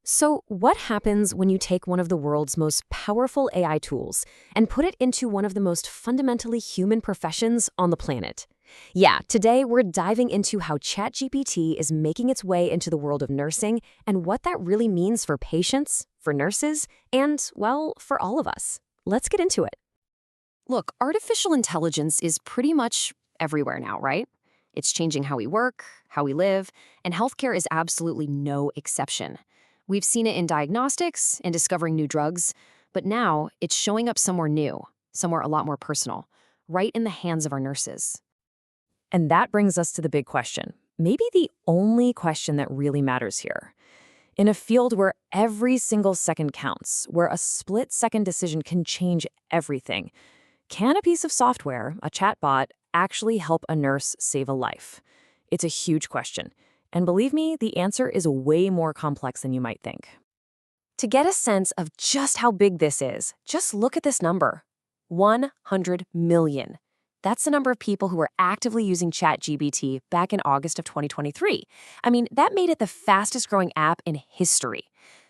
So, what happens when you take one of the world's most powerful AI tools and put it into one of the most fundamentally human professions on the planet? Yeah, today we're diving into how ChatGPT is making its way into the world of nursing and what that really means for patients, for nurses, and, well, for all of us. Let's get into it. Look, artificial intelligence is pretty much everywhere now, right? It's changing how we work, how we live, and healthcare is absolutely no exception. We've seen it in diagnostics and discovering new drugs, but now it's showing up somewhere new, somewhere a lot more personal, right in the hands of our nurses. And that brings us to the big question, maybe the only question that really matters here. In a field where every single second counts, where a split-second decision can change everything, can a piece of software, a chatbot, actually help a nurse save a life? It's a huge question. And believe me, the answer is way more complex than you might think. To get a sense of just how big this is, just look at this number. 100 million. That's the number of people who were actively using ChatGPT back in August of 2023. I mean, that made it the fastest growing app in history.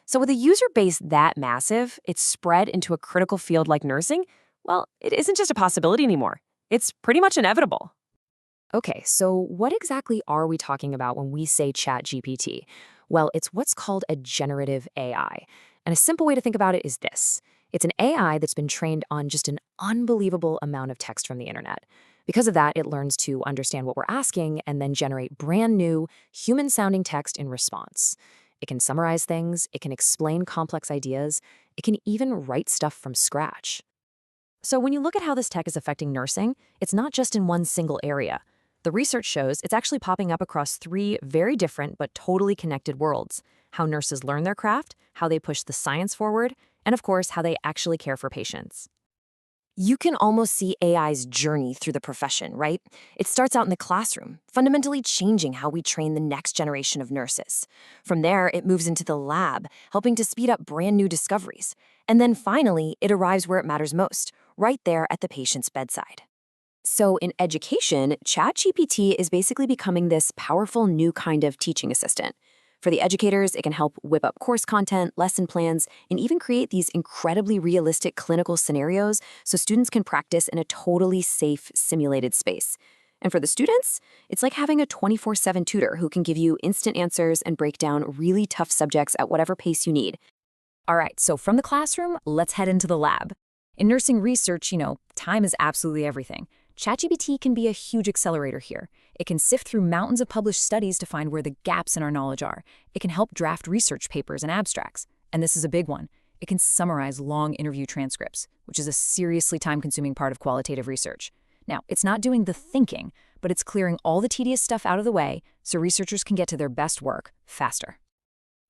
So with a user base that massive, it's spread into a critical field like nursing, well, it isn't just a possibility anymore. It's pretty much inevitable. Okay, so what exactly are we talking about when we say ChatGPT? Well, it's what's called a generative AI. And a simple way to think about it is this. It's an AI that's been trained on just an unbelievable amount of text from the internet. Because of that, it learns to understand what we're asking and then generate brand new, human-sounding text in response. It can summarize things, it can explain complex ideas, it can even write stuff from scratch. So when you look at how this tech is affecting nursing, it's not just in one single area. The research shows it's actually popping up across three very different but totally connected worlds: how nurses learn their craft, how they push the science forward, and of course, how they actually care for patients. You can almost see AI's journey through the profession, right? It starts out in the classroom, fundamentally changing how we train the next generation of nurses. From there, it moves into the lab, helping to speed up brand new discoveries. And then finally, it arrives where it matters most, right there at the patient's bedside. So in education, ChatGPT is basically becoming this powerful new kind of teaching assistant. For the educators, it can help whip up course content, lesson plans, and even create these incredibly realistic clinical scenarios so students can practice in a totally safe, simulated space. And for the students, it's like having a 24/7 tutor who can give you instant answers and break down really tough subjects at whatever pace you need. All right, so from the classroom, let's head into the lab. In nursing research, time is absolutely everything. ChatGPT can be a huge accelerator here. It can sift through mountains of published studies to find where the gaps in our knowledge are. It can help draft research papers and abstracts. And this is a big one. It can summarize long interview transcripts, which is a seriously time-consuming part of qualitative research. Now, it's not doing the thinking, but it's clearing all the tedious stuff out of the way so researchers can get to their best work faster.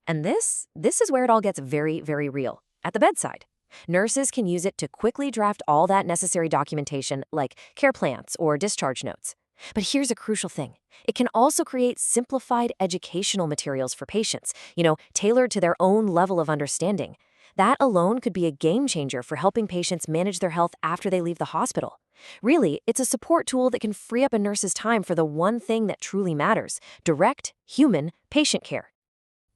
And this is where it all gets very, very real, at the bedside. Nurses can use it to quickly draft all that necessary documentation like care plans or discharge notes. But here's a crucial thing. It can also create simplified educational materials for patients, tailored to their own level of understanding. That alone could be a game changer for helping patients manage their health after they leave the hospital. Really, it's a support tool that can free up a nurse's time for the one thing that truly matters: direct, human patient care.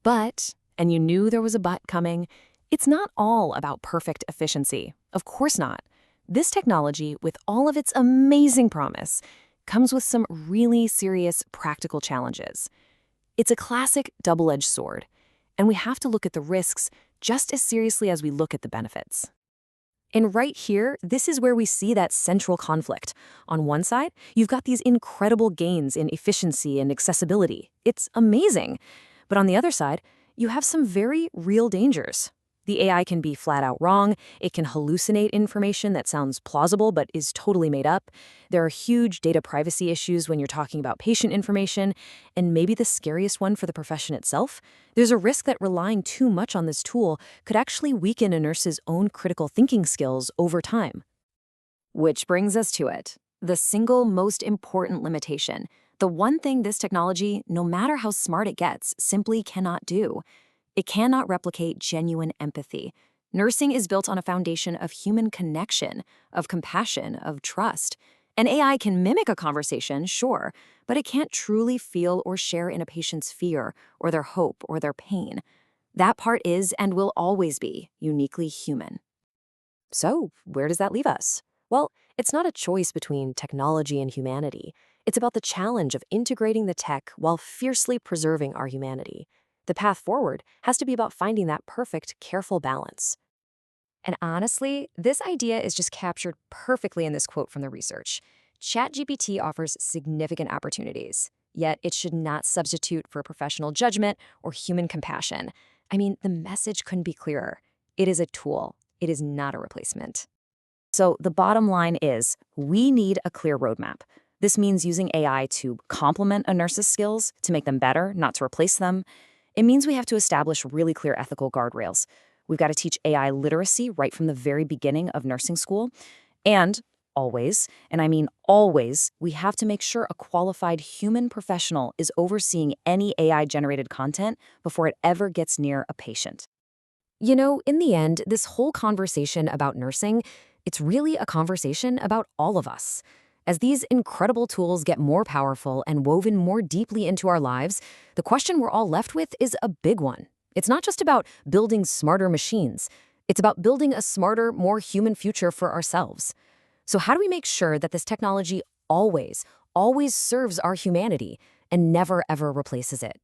But, and you knew there was a but coming, it's not all about perfect efficiency. Of course not. This technology, with all of its amazing promise, comes with some really serious practical challenges. It's a classic double-edged sword, and we have to look at the risks just as seriously as we look at the benefits. And right here, this is where we see that central conflict. On one side, you've got these incredible gains in efficiency and accessibility. It's amazing. But on the other side, you have some very real dangers. The AI can be flat out wrong. It can hallucinate information that sounds plausible but is totally made up. There are huge data privacy issues when you're talking about patient information. And maybe the scariest one for the profession itself, there's a risk that relying too much on this tool could actually weaken a nurse's own critical thinking skills over time. Which brings us to it, the single most important limitation. The one thing this technology, no matter how smart it gets, simply cannot do. It cannot replicate genuine empathy. Nursing is built on a foundation of human connection, of compassion, of trust. An AI can mimic a conversation, sure, but it can't truly feel or share in a patient's fear or their hope or their pain. That part is and will always be uniquely human. So, where does that leave us? Well, it's not a choice between technology and humanity. It's about the challenge of integrating the tech while fiercely preserving our humanity. The path forward has to be about finding that perfect, careful balance. And honestly, this idea is just captured perfectly in this quote from the research. ChatGPT offers significant opportunities, yet it should not substitute for professional judgment or human compassion. I mean, the message couldn't be clearer. It is a tool, it is not a replacement. So the bottom line is we need a clear roadmap. This means using AI to complement a nurse's skills, to make them better, not to replace them. It means we have to establish really clear ethical guardrails. We've got to teach AI literacy right from the very beginning of nursing school. And always, and I mean always, we have to make sure a qualified human professional is overseeing any AI-generated content before it ever gets near a patient. You know, in the end, this whole conversation about nursing, it's really a conversation about all of us. As these incredible tools get more powerful and woven more deeply into our lives, the question we're all left with is a big one. It's not just about building smarter machines. It's about building a smarter, more human future for ourselves. So how do we make sure that this technology always serves our humanity and never, ever replaces it?